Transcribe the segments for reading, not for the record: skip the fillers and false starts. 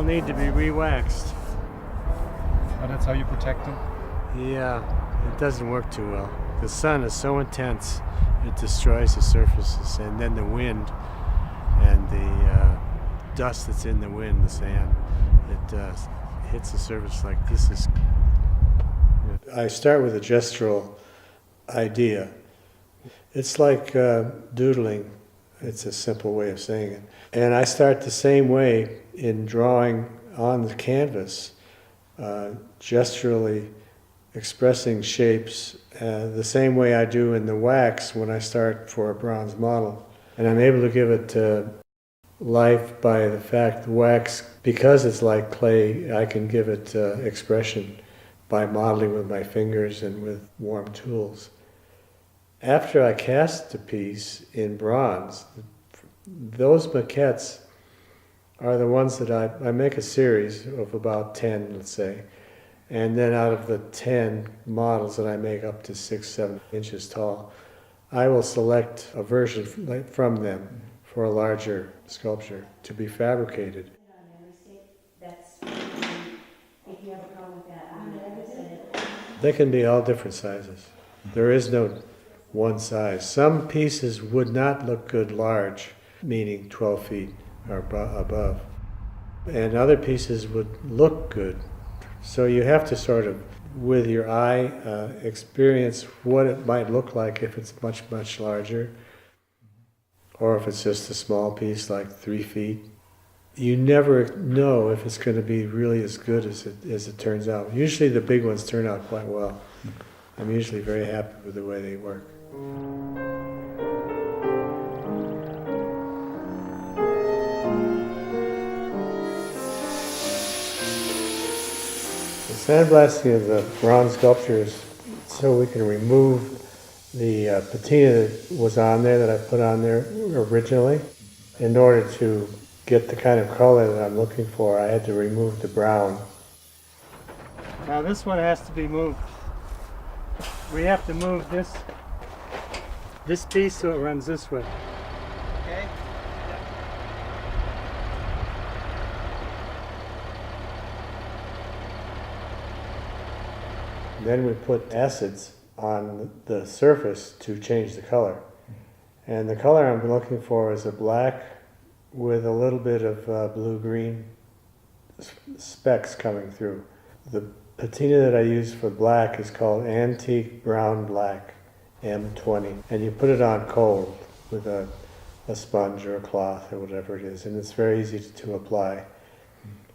need to be re-waxed. Oh, that's how you protect them? Yeah, it doesn't work too well. The sun is so intense, it destroys the surfaces, and then the wind and the dust that's in the wind, the sand, it hits the surface like this is. I start with a gestural idea. It's like doodling. It's a simple way of saying it. And I start the same way in drawing on the canvas, gesturally expressing shapes the same way I do in the wax when I start for a bronze model. And I'm able to give it life by the fact the wax, because it's like clay, I can give it expression by modeling with my fingers and with warm tools. After I cast the piece in bronze, those maquettes are the ones that I make a series of about 10, let's say. And then out of the 10 models that I make up to 6-7 inches tall, I will select a version from them for a larger sculpture to be fabricated. They can be all different sizes. There is no one size. Some pieces would not look good large, meaning 12 feet or above. And other pieces would look good. So you have to sort of, with your eye, experience what it might look like if it's much, much larger, or if it's just a small piece like 3 feet. You never know if it's going to be really as good as it turns out. Usually the big ones turn out quite well. I'm usually very happy with the way they work. The sandblasting of the bronze sculptures so we can remove the patina that was on there, that I put on there originally. In order to get the kind of color that I'm looking for, I had to remove the brown. Now this one has to be moved. We have to move this piece so it runs this way. Okay. Then we put acids on the surface to change the color. And the color I'm looking for is a black with a little bit of blue-green specks coming through. The patina that I use for black is called Antique Brown Black, M20. And you put it on cold with a sponge or a cloth or whatever it is, and it's very easy to apply.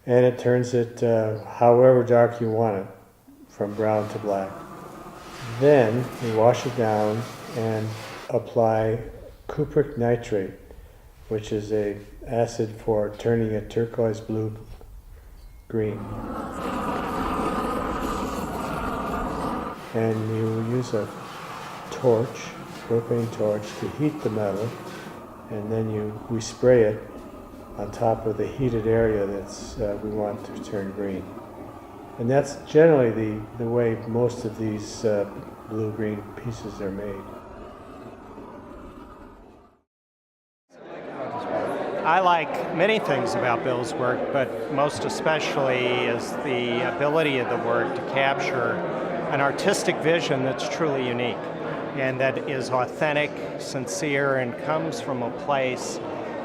And it turns it however dark you want it, from brown to black. Then you wash it down and apply cupric nitrate, which is an acid for turning a turquoise blue green. And you use a torch, propane torch, to heat the metal, and then we spray it on top of the heated area that's we want to turn green. And that's generally the way most of these blue-green pieces are made. I like many things about Bill's work, but most especially is the ability of the work to capture an artistic vision that's truly unique and that is authentic, sincere, and comes from a place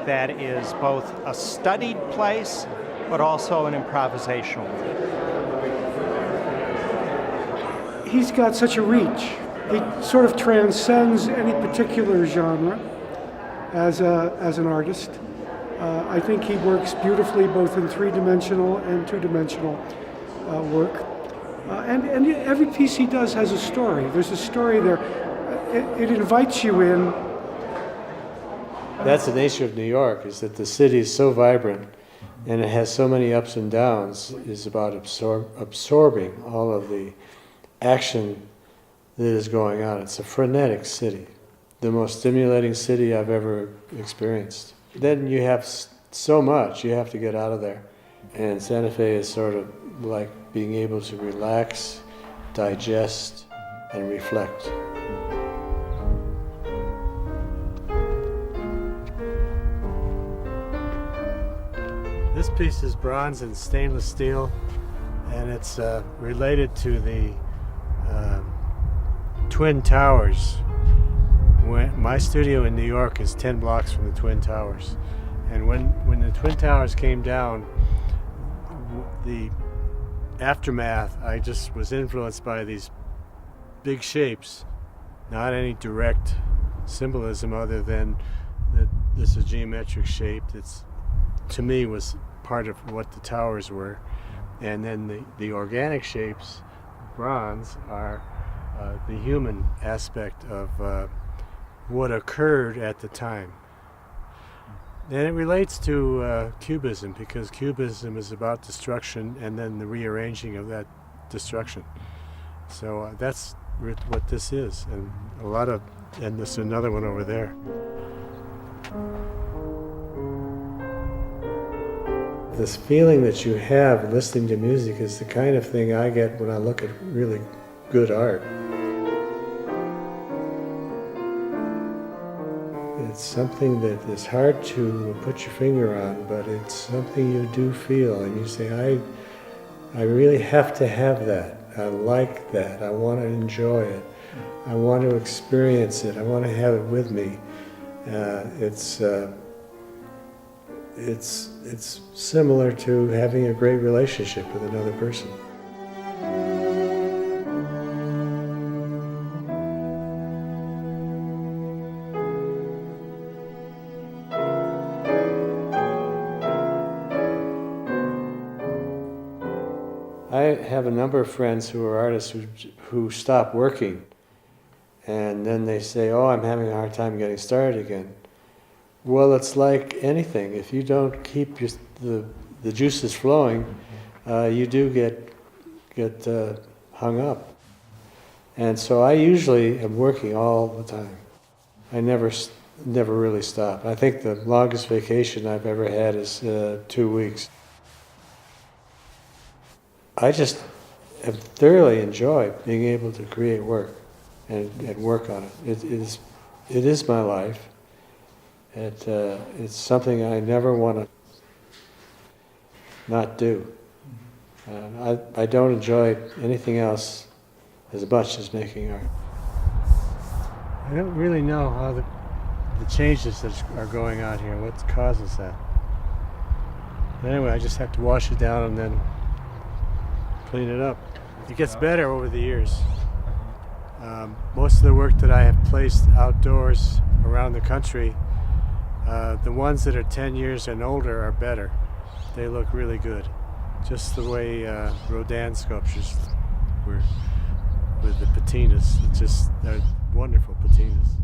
that is both a studied place but also an improvisational one. He's got such a reach. He sort of transcends any particular genre as an artist. I think he works beautifully both in three-dimensional and two-dimensional work. And every piece he does has a story. There's a story there. It invites you in. That's the nature of New York, is that the city is so vibrant and it has so many ups and downs. It's about absorbing all of the action that is going on. It's a frenetic city, the most stimulating city I've ever experienced. Then you have so much, you have to get out of there. And Santa Fe is sort of like being able to relax, digest, and reflect. This piece is bronze and stainless steel, and it's related to the Twin Towers. My studio in New York is 10 blocks from the Twin Towers, and when the Twin Towers came down, the aftermath, I just was influenced by these big shapes, not any direct symbolism other than that this is a geometric shape that's, to me, was part of what the towers were. And then the organic shapes, bronze, are the human aspect of what occurred at the time. And it relates to Cubism, because Cubism is about destruction and then the rearranging of that destruction. So that's what this is, and there's another one over there. This feeling that you have listening to music is the kind of thing I get when I look at really good art. It's something that is hard to put your finger on, but it's something you do feel, and you say, I really have to have that. I like that. I want to enjoy it. I want to experience it. I want to have it with me. It's similar to having a great relationship with another person. I have a number of friends who are artists who stop working, and then they say, oh, I'm having a hard time getting started again. Well, it's like anything. If you don't keep the juices flowing, you do get hung up. And so I usually am working all the time. I never really stop. I think the longest vacation I've ever had is 2 weeks. I just have thoroughly enjoyed being able to create work and work on it. It is my life. It's something I never want to not do. I don't enjoy anything else as much as making art. I don't really know how the changes that are going on here, what causes that. But anyway, I just have to wash it down and then clean it up. It gets better over the years. Most of the work that I have placed outdoors around the country, the ones that are 10 years and older are better. They look really good. Just the way Rodin sculptures were with the patinas. They're wonderful patinas.